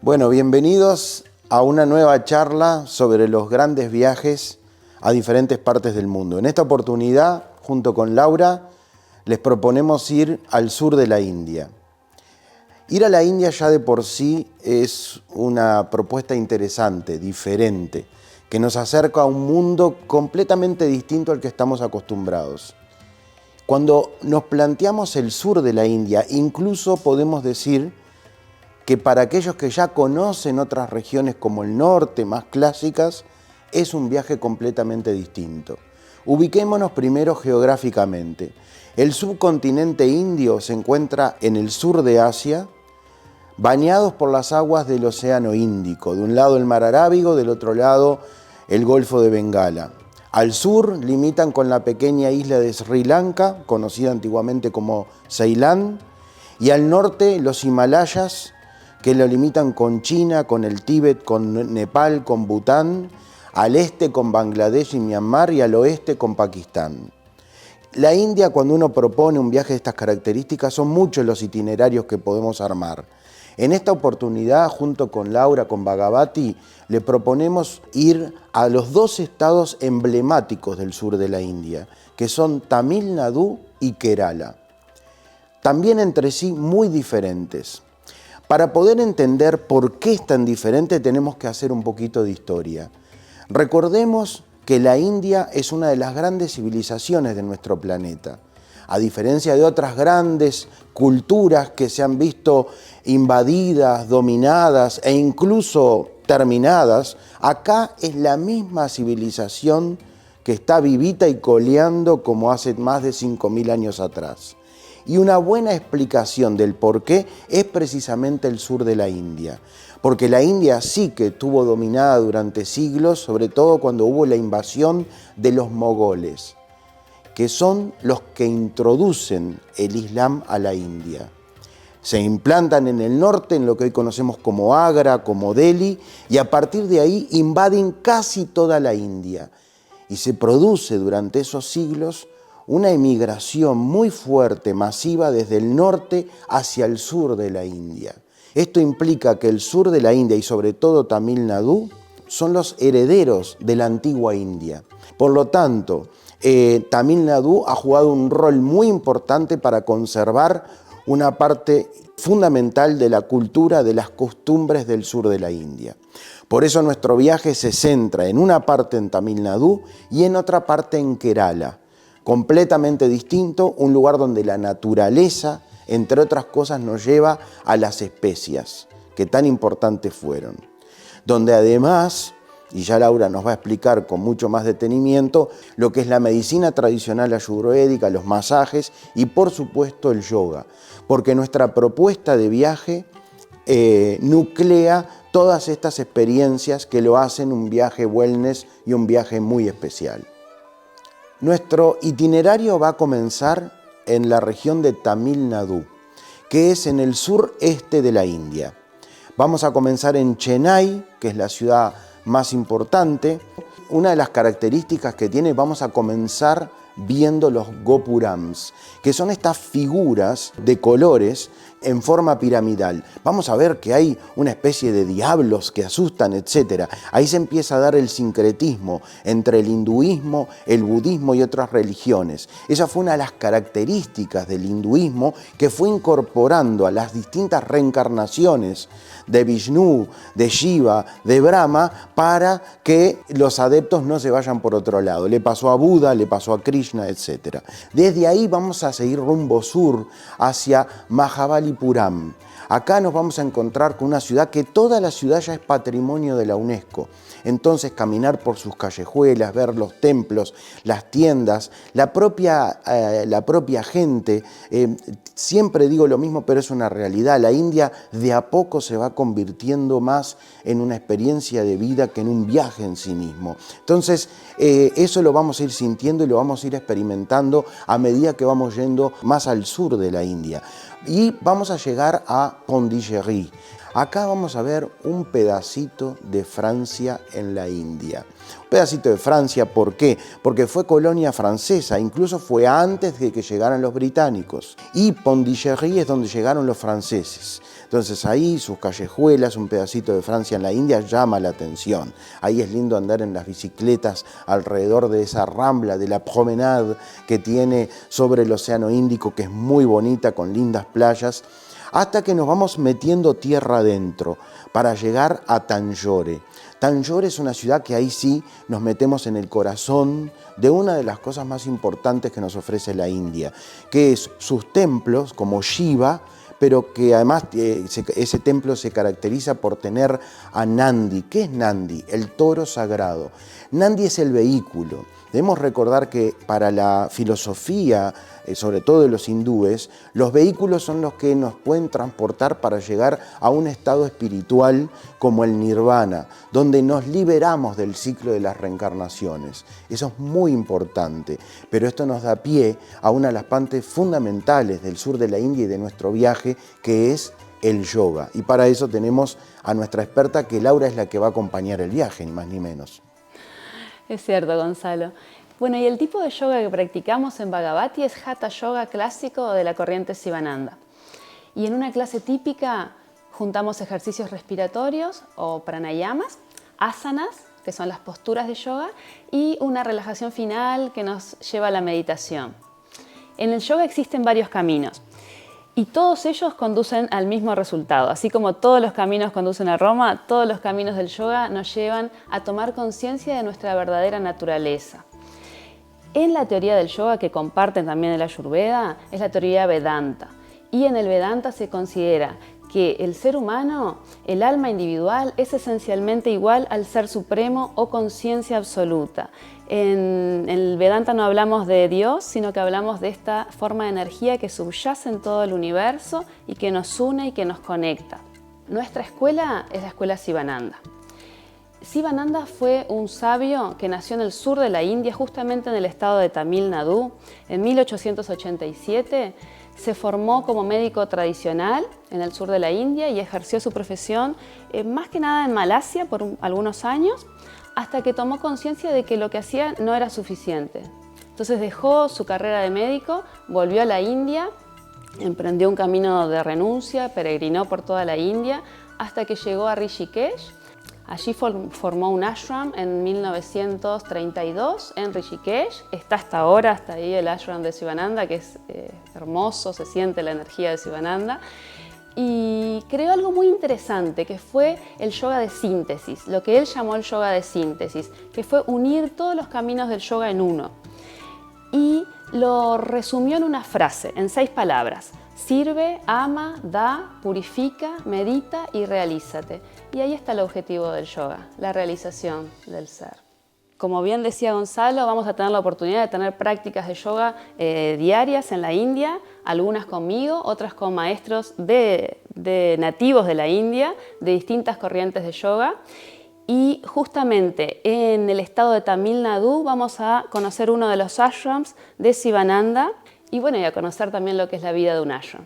Bueno, bienvenidos a una nueva charla sobre los grandes viajes a diferentes partes del mundo. En esta oportunidad, junto con Laura, les proponemos ir al sur de la India. Ir a la India ya de por sí es una propuesta interesante, diferente, que nos acerca a un mundo completamente distinto al que estamos acostumbrados. Cuando nos planteamos el sur de la India, incluso podemos decir que para aquellos que ya conocen otras regiones como el norte, más clásicas, es un viaje completamente distinto. Ubiquémonos primero geográficamente. El subcontinente indio se encuentra en el sur de Asia, bañados por las aguas del Océano Índico. De un lado el Mar Arábigo, del otro lado el Golfo de Bengala. Al sur limitan con la pequeña isla de Sri Lanka, conocida antiguamente como Ceilán, y al norte los Himalayas, que lo limitan con China, con el Tíbet, con Nepal, con Bután, al este con Bangladesh y Myanmar y al oeste con Pakistán. La India, cuando uno propone un viaje de estas características, son muchos los itinerarios que podemos armar. En esta oportunidad, junto con Laura, con Bhagavati, le proponemos ir a los dos estados emblemáticos del sur de la India, que son Tamil Nadu y Kerala. También entre sí muy diferentes. Para poder entender por qué es tan diferente, tenemos que hacer un poquito de historia. Recordemos que la India es una de las grandes civilizaciones de nuestro planeta. A diferencia de otras grandes culturas que se han visto invadidas, dominadas e incluso terminadas, acá es la misma civilización que está vivita y coleando como hace más de 5.000 años atrás. Y una buena explicación del por qué es precisamente el sur de la India. Porque la India sí que estuvo dominada durante siglos, sobre todo cuando hubo la invasión de los mogoles, que son los que introducen el Islam a la India. Se implantan en el norte, en lo que hoy conocemos como Agra, como Delhi, y a partir de ahí invaden casi toda la India. Y se produce durante esos siglos una emigración muy fuerte, masiva, desde el norte hacia el sur de la India. Esto implica que el sur de la India y sobre todo Tamil Nadu son los herederos de la antigua India. Por lo tanto, Tamil Nadu ha jugado un rol muy importante para conservar una parte fundamental de la cultura, de las costumbres del sur de la India. Por eso nuestro viaje se centra en una parte en Tamil Nadu y en otra parte en Kerala. Completamente distinto, un lugar donde la naturaleza, entre otras cosas, nos lleva a las especias, que tan importantes fueron. Donde además, y ya Laura nos va a explicar con mucho más detenimiento, lo que es la medicina tradicional ayurvédica, los masajes y por supuesto el yoga, porque nuestra propuesta de viaje nuclea todas estas experiencias que lo hacen un viaje wellness y un viaje muy especial. Nuestro itinerario va a comenzar en la región de Tamil Nadu, que es en el sureste de la India. Vamos a comenzar en Chennai, que es la ciudad más importante. Una de las características que tiene, vamos a comenzar viendo los gopurams, que son estas figuras de colores en forma piramidal. Vamos a ver que hay una especie de diablos que asustan, etc. Ahí se empieza a dar el sincretismo entre el hinduismo, el budismo y otras religiones. Esa fue una de las características del hinduismo que fue incorporando a las distintas reencarnaciones de Vishnu, de Shiva, de Brahma, para que los adeptos no se vayan por otro lado. Le pasó a Buda, le pasó a Krishna, etc. Desde ahí vamos a seguir rumbo sur hacia Mahabalipuram. Acá nos vamos a encontrar con una ciudad que toda la ciudad ya es patrimonio de la UNESCO. Entonces caminar por sus callejuelas, ver los templos, las tiendas, la propia gente, siempre digo lo mismo, pero es una realidad. La India de a poco se va convirtiendo más en una experiencia de vida que en un viaje en sí mismo. Entonces eso lo vamos a ir sintiendo y lo vamos a ir experimentando a medida que vamos yendo más al sur de la India. Y vamos a llegar a Pondicherry. Acá vamos a ver un pedacito de Francia en la India. Un pedacito de Francia, ¿por qué? Porque fue colonia francesa, incluso fue antes de que llegaran los británicos. Y Pondicherry es donde llegaron los franceses. Entonces ahí sus callejuelas, un pedacito de Francia en la India llama la atención. Ahí es lindo andar en las bicicletas alrededor de esa rambla, de la promenade que tiene sobre el Océano Índico, que es muy bonita, con lindas playas, hasta que nos vamos metiendo tierra adentro para llegar a Tanjore. Tanjore es una ciudad que ahí sí nos metemos en el corazón de una de las cosas más importantes que nos ofrece la India, que es sus templos como Shiva, pero que además ese templo se caracteriza por tener a Nandi. ¿Qué es Nandi? El toro sagrado. Nandi es el vehículo. Debemos recordar que para la filosofía, sobre todo de los hindúes, los vehículos son los que nos pueden transportar para llegar a un estado espiritual como el nirvana, donde nos liberamos del ciclo de las reencarnaciones. Eso es muy importante, pero esto nos da pie a una de las partes fundamentales del sur de la India y de nuestro viaje, que es el yoga. Y para eso tenemos a nuestra experta, que Laura es la que va a acompañar el viaje, ni más ni menos. Es cierto, Gonzalo. Bueno, y el tipo de yoga que practicamos en Bhagavati es Hatha Yoga clásico de la corriente Sivananda. Y en una clase típica juntamos ejercicios respiratorios o pranayamas, asanas, que son las posturas de yoga, y una relajación final que nos lleva a la meditación. En el yoga existen varios caminos y todos ellos conducen al mismo resultado. Así como todos los caminos conducen a Roma, todos los caminos del yoga nos llevan a tomar conciencia de nuestra verdadera naturaleza. En la teoría del yoga, que comparten también el Ayurveda, es la teoría Vedanta. Y en el Vedanta se considera que el ser humano, el alma individual, es esencialmente igual al ser supremo o conciencia absoluta. En el Vedanta no hablamos de Dios, sino que hablamos de esta forma de energía que subyace en todo el universo y que nos une y que nos conecta. Nuestra escuela es la escuela Sivananda. Sivananda fue un sabio que nació en el sur de la India, justamente en el estado de Tamil Nadu. En 1887 se formó como médico tradicional en el sur de la India y ejerció su profesión más que nada en Malasia por algunos años, hasta que tomó conciencia de que lo que hacía no era suficiente. Entonces dejó su carrera de médico, volvió a la India, emprendió un camino de renuncia, peregrinó por toda la India, hasta que llegó a Rishikesh. Allí formó un ashram en 1932 en Rishikesh. Está hasta ahora, hasta ahí el ashram de Sivananda, que es hermoso, se siente la energía de Sivananda. Y creó algo muy interesante, que fue el yoga de síntesis, lo que él llamó el yoga de síntesis, que fue unir todos los caminos del yoga en uno. Y lo resumió en una frase, en 6 palabras. Sirve, ama, da, purifica, medita y realízate. Y ahí está el objetivo del yoga, la realización del ser. Como bien decía Gonzalo, vamos a tener la oportunidad de tener prácticas de yoga diarias en la India, algunas conmigo, otras con maestros de nativos de la India, de distintas corrientes de yoga. Y justamente en el estado de Tamil Nadu vamos a conocer uno de los ashrams de Sivananda y bueno, y a conocer también lo que es la vida de un ashram.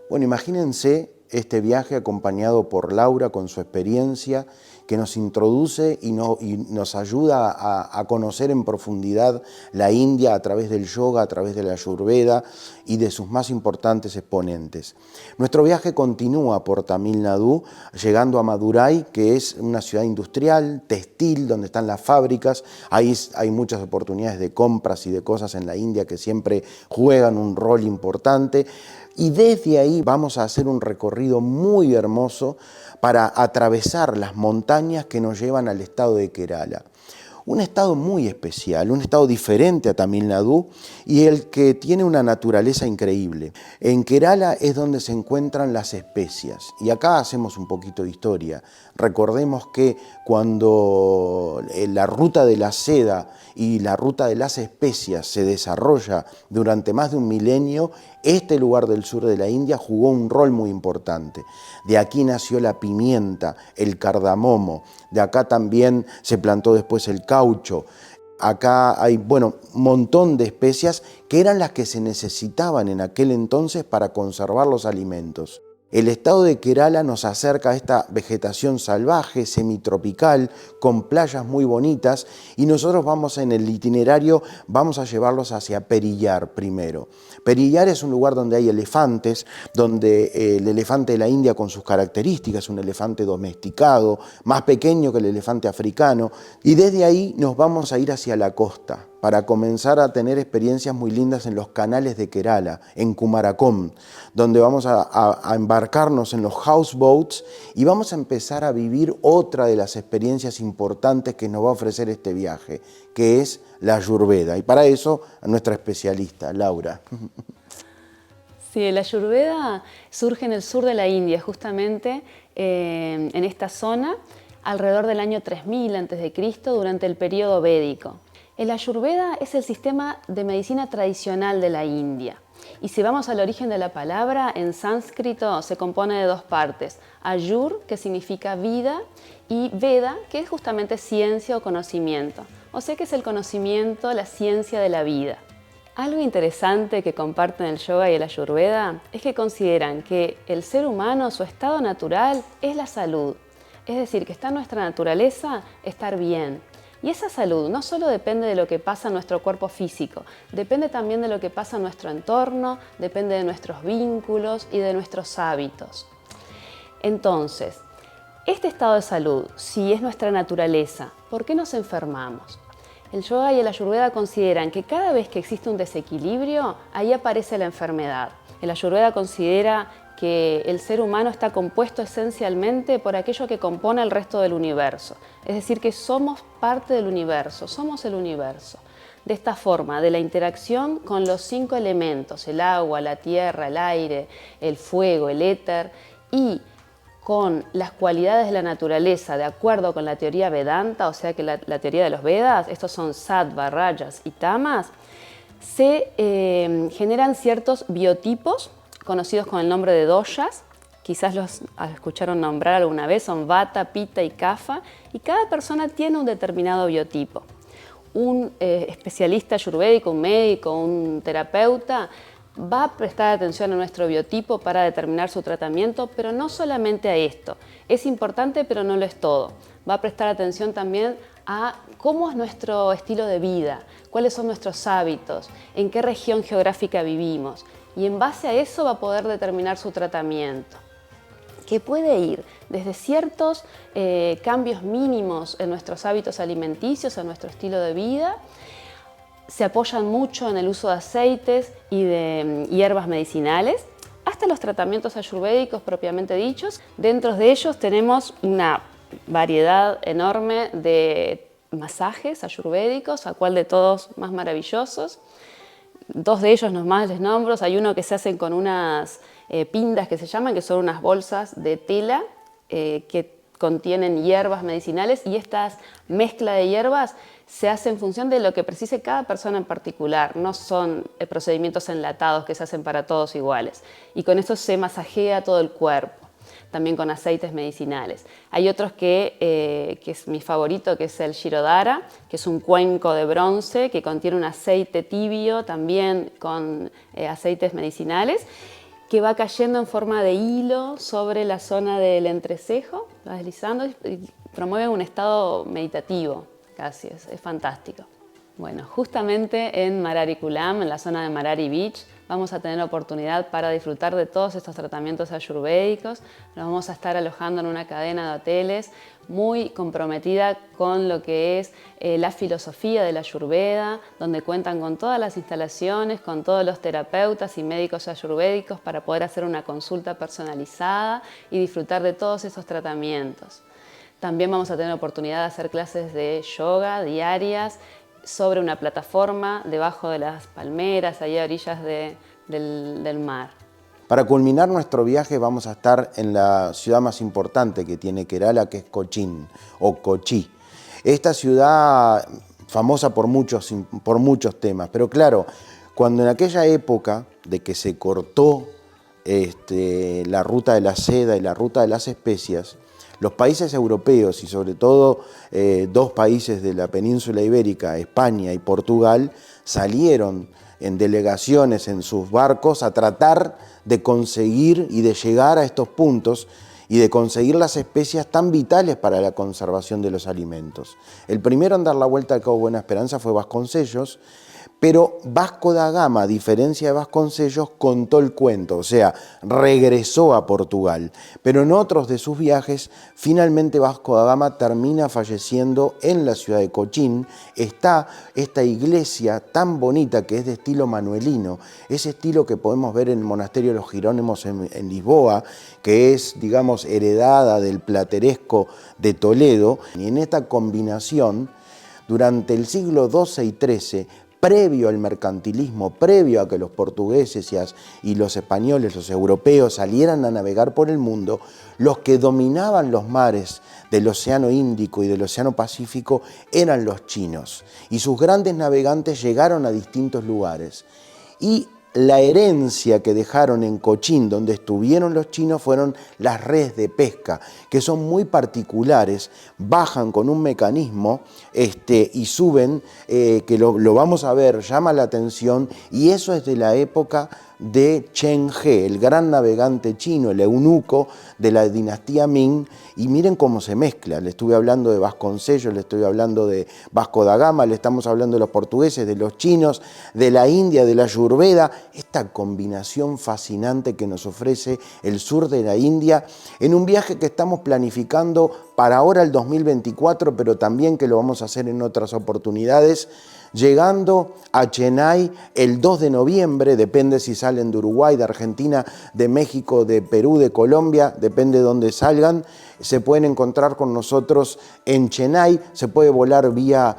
Bueno, imagínense este viaje acompañado por Laura con su experiencia, que nos introduce y nos ayuda a conocer en profundidad la India a través del yoga, a través de la Ayurveda y de sus más importantes exponentes. Nuestro viaje continúa por Tamil Nadu, llegando a Madurai, que es una ciudad industrial, textil, donde están las fábricas. Ahí hay muchas oportunidades de compras y de cosas en la India que siempre juegan un rol importante. Y desde ahí vamos a hacer un recorrido muy hermoso para atravesar las montañas que nos llevan al estado de Kerala. Un estado muy especial, un estado diferente a Tamil Nadu y el que tiene una naturaleza increíble. En Kerala es donde se encuentran las especias y acá hacemos un poquito de historia. Recordemos que cuando la ruta de la seda y la ruta de las especias se desarrolla durante más de un milenio, este lugar del sur de la India jugó un rol muy importante. De aquí nació la pimienta, el cardamomo, de acá también se plantó después el caucho. Acá hay, un montón de especias que eran las que se necesitaban en aquel entonces para conservar los alimentos. El estado de Kerala nos acerca a esta vegetación salvaje, semitropical, con playas muy bonitas, y nosotros vamos en el itinerario, vamos a llevarlos hacia Periyar primero. Periyar es un lugar donde hay elefantes, donde el elefante de la India con sus características, un elefante domesticado, más pequeño que el elefante africano, y desde ahí nos vamos a ir hacia la costa, para comenzar a tener experiencias muy lindas en los canales de Kerala, en Kumarakom, donde vamos a embarcarnos en los houseboats y vamos a empezar a vivir otra de las experiencias importantes que nos va a ofrecer este viaje, que es la Ayurveda. Y para eso, a nuestra especialista, Laura. Sí, la Ayurveda surge en el sur de la India, justamente en esta zona, alrededor del año 3000 a.C., durante el período védico. El Ayurveda es el sistema de medicina tradicional de la India. Y si vamos al origen de la palabra, en sánscrito se compone de dos partes. Ayur, que significa vida, y Veda, que es justamente ciencia o conocimiento. O sea que es el conocimiento, la ciencia de la vida. Algo interesante que comparten el yoga y el Ayurveda es que consideran que el ser humano, su estado natural, es la salud. Es decir, que está en nuestra naturaleza estar bien. Y esa salud no solo depende de lo que pasa en nuestro cuerpo físico, depende también de lo que pasa en nuestro entorno, depende de nuestros vínculos y de nuestros hábitos. Entonces, este estado de salud, si es nuestra naturaleza, ¿por qué nos enfermamos? El yoga y el Ayurveda consideran que cada vez que existe un desequilibrio, ahí aparece la enfermedad. El Ayurveda considera que el ser humano está compuesto esencialmente por aquello que compone el resto del universo. Es decir, que somos parte del universo, somos el universo. De esta forma, de la interacción con los 5 elementos, el agua, la tierra, el aire, el fuego, el éter, y con las cualidades de la naturaleza, de acuerdo con la teoría Vedanta, o sea que la teoría de los Vedas, estos son Sattva, Rajas y Tamas, se generan ciertos biotipos conocidos con el nombre de doshas, quizás los escucharon nombrar alguna vez, son Vata, Pitta y Kapha, y cada persona tiene un determinado biotipo. Un especialista ayurvédico, un médico, un terapeuta, va a prestar atención a nuestro biotipo para determinar su tratamiento, pero no solamente a esto. Es importante, pero no lo es todo. Va a prestar atención también a cómo es nuestro estilo de vida, cuáles son nuestros hábitos, en qué región geográfica vivimos. Y en base a eso va a poder determinar su tratamiento, que puede ir desde ciertos cambios mínimos en nuestros hábitos alimenticios, en nuestro estilo de vida. Se apoyan mucho en el uso de aceites y de hierbas medicinales, hasta los tratamientos ayurvédicos propiamente dichos. Dentro de ellos tenemos una variedad enorme de masajes ayurvédicos, a cual de todos más maravillosos. 2 de ellos nomás les nombro. Hay uno que se hacen con unas pindas que se llaman, que son unas bolsas de tela que contienen hierbas medicinales, y estas mezclas de hierbas se hace en función de lo que precise cada persona en particular. No son procedimientos enlatados que se hacen para todos iguales. Y con esto se masajea todo el cuerpo, también con aceites medicinales. Hay otros que es mi favorito, que es el Shirodhara, que es un cuenco de bronce que contiene un aceite tibio, también con aceites medicinales, que va cayendo en forma de hilo sobre la zona del entrecejo, va deslizando y promueve un estado meditativo, casi, es fantástico. Bueno, justamente en Mararikulam, en la zona de Marari Beach, vamos a tener oportunidad para disfrutar de todos estos tratamientos ayurvédicos. Nos vamos a estar alojando en una cadena de hoteles muy comprometida con lo que es la filosofía de la Ayurveda, donde cuentan con todas las instalaciones, con todos los terapeutas y médicos ayurvédicos para poder hacer una consulta personalizada y disfrutar de todos esos tratamientos. También vamos a tener oportunidad de hacer clases de yoga diarias sobre una plataforma debajo de las palmeras, allá a orillas del mar. Para culminar nuestro viaje vamos a estar en la ciudad más importante que tiene Kerala, que es Cochin o Kochi. Esta ciudad famosa por muchos temas, pero claro, cuando en aquella época de que se cortó la ruta de la seda y la ruta de las especias, los países europeos y sobre todo 2 países de la península ibérica, España y Portugal, salieron en delegaciones en sus barcos a tratar de conseguir y de llegar a estos puntos y de conseguir las especias tan vitales para la conservación de los alimentos. El primero en dar la vuelta al Cabo Buena Esperanza fue Vasconcellos, pero Vasco da Gama, a diferencia de Vasconcellos, contó el cuento, o sea, regresó a Portugal. Pero en otros de sus viajes, finalmente Vasco da Gama termina falleciendo en la ciudad de Cochín. Está esta iglesia tan bonita que es de estilo manuelino, ese estilo que podemos ver en el monasterio de los Jerónimos en Lisboa, que es, digamos, heredada del plateresco de Toledo. Y en esta combinación, durante el siglo XII y XIII, previo al mercantilismo, previo a que los portugueses y los españoles, los europeos, salieran a navegar por el mundo, los que dominaban los mares del Océano Índico y del Océano Pacífico eran los chinos. Y sus grandes navegantes llegaron a distintos lugares. Y la herencia que dejaron en Cochín, donde estuvieron los chinos, fueron las redes de pesca, que son muy particulares, bajan con un mecanismo y suben, que lo vamos a ver, llama la atención, y eso es de la época de Chen He, el gran navegante chino, el eunuco de la dinastía Ming, y miren cómo se mezcla. Le estuve hablando de Vasconcellos, le estoy hablando de Vasco da Gama, le estamos hablando de los portugueses, de los chinos, de la India, de la Ayurveda, esta combinación fascinante que nos ofrece el sur de la India en un viaje que estamos planificando para ahora el 2024, pero también que lo vamos a hacer en otras oportunidades, llegando a Chennai el 2 de noviembre, depende si salen de Uruguay, de Argentina, de México, de Perú, de Colombia, depende de dónde salgan. Se pueden encontrar con nosotros en Chennai, se puede volar vía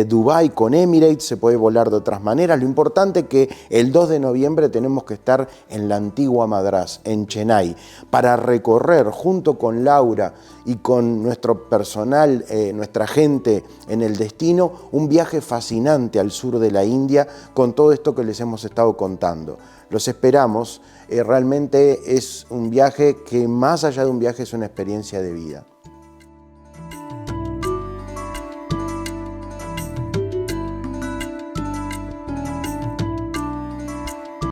Dubái con Emirates, se puede volar de otras maneras. Lo importante es que el 2 de noviembre tenemos que estar en la antigua Madrás, en Chennai, para recorrer junto con Laura y con nuestro personal, nuestra gente en el destino, un viaje fascinante al sur de la India con todo esto que les hemos estado contando. Los esperamos, realmente es un viaje que más allá de un viaje es una experiencia de vida.